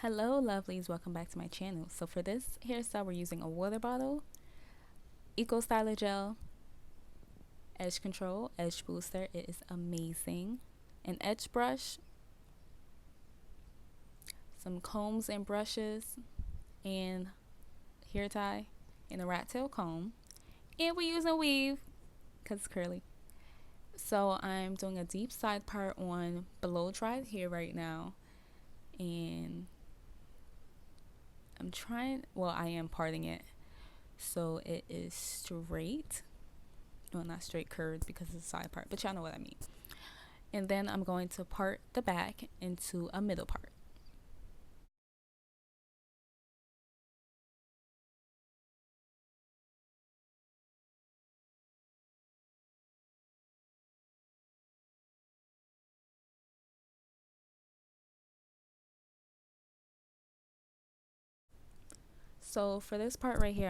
Hello lovelies, welcome back to my channel. So for this hairstyle we're using a water bottle, Eco Styler gel, edge control, edge booster, it is amazing, an edge brush, some combs and brushes, and hair tie, and a rat tail comb, and we're using weave because it's curly. So I'm doing a deep side part on below dried hair right now, and I am parting it so it is straight. Well, not straight curves because it's a side part, but y'all know what I mean. And then I'm going to part the back into a middle part. So for this part right here,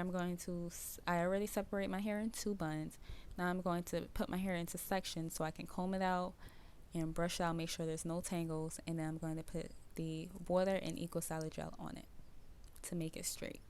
I already separate my hair in two buns. Now I'm going to put my hair into sections so I can comb it out and brush it out, make sure there's no tangles, and then I'm going to put the water and Eco Styler gel on it to make it straight.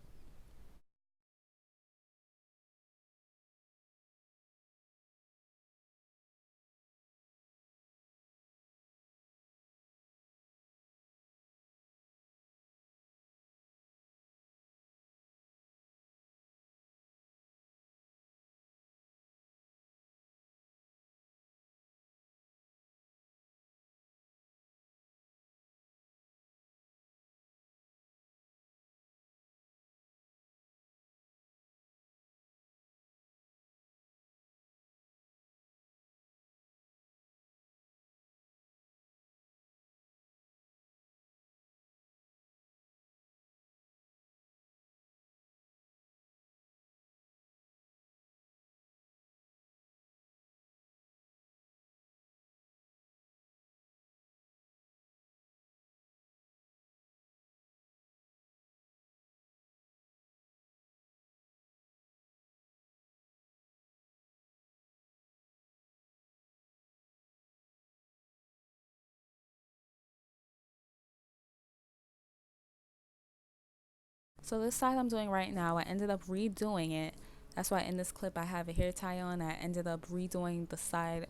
So this side I'm doing right now, I ended up redoing it. That's why in this clip I have a hair tie on. I ended up redoing the side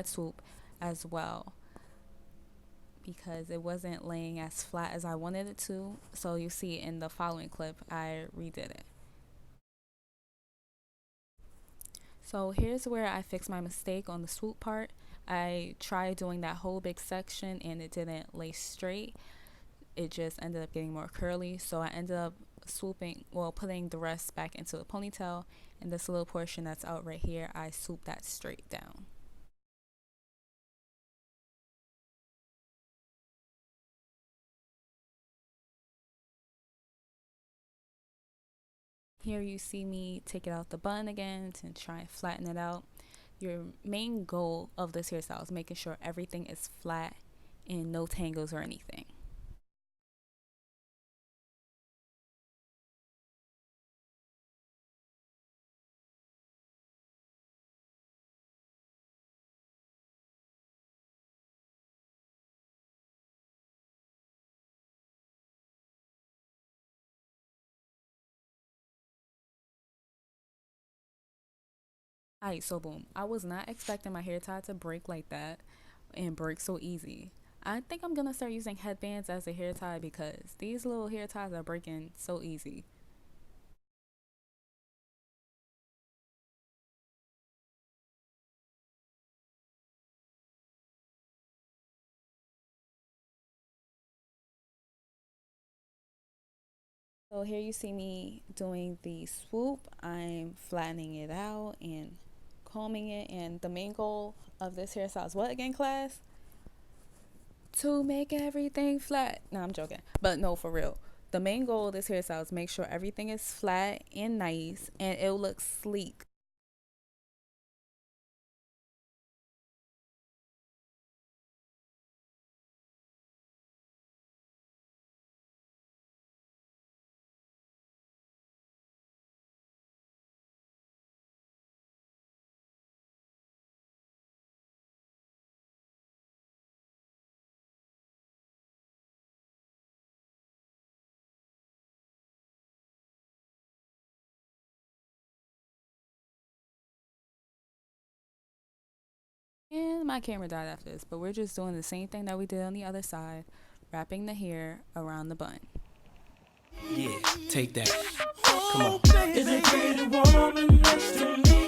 swoop as well, because it wasn't laying as flat as I wanted it to. So you see in the following clip, I redid it. So here's where I fixed my mistake on the swoop part. I tried doing that whole big section and it didn't lay straight. It just ended up getting more curly. So I ended up putting the rest back into the ponytail. And this little portion that's out right here, I swooped that straight down. Here you see me take it out the bun again to try and flatten it out. Your main goal of this hairstyle is making sure everything is flat and no tangles or anything. Alright, so boom. I was not expecting my hair tie to break like that and break so easy. I think I'm gonna start using headbands as a hair tie because these little hair ties are breaking so easy. So here you see me doing the swoop. I'm flattening it out and combing it, and the main goal of this hairstyle is what again, class? To make everything flat. No, I'm joking. But no, for real. The main goal of this hairstyle is make sure everything is flat and nice and it'll look sleek. my camera died after this, but we're just doing the same thing that we did on the other side, wrapping the hair around the bun. Yeah, take that. Come on. Is it pretty woman next to me?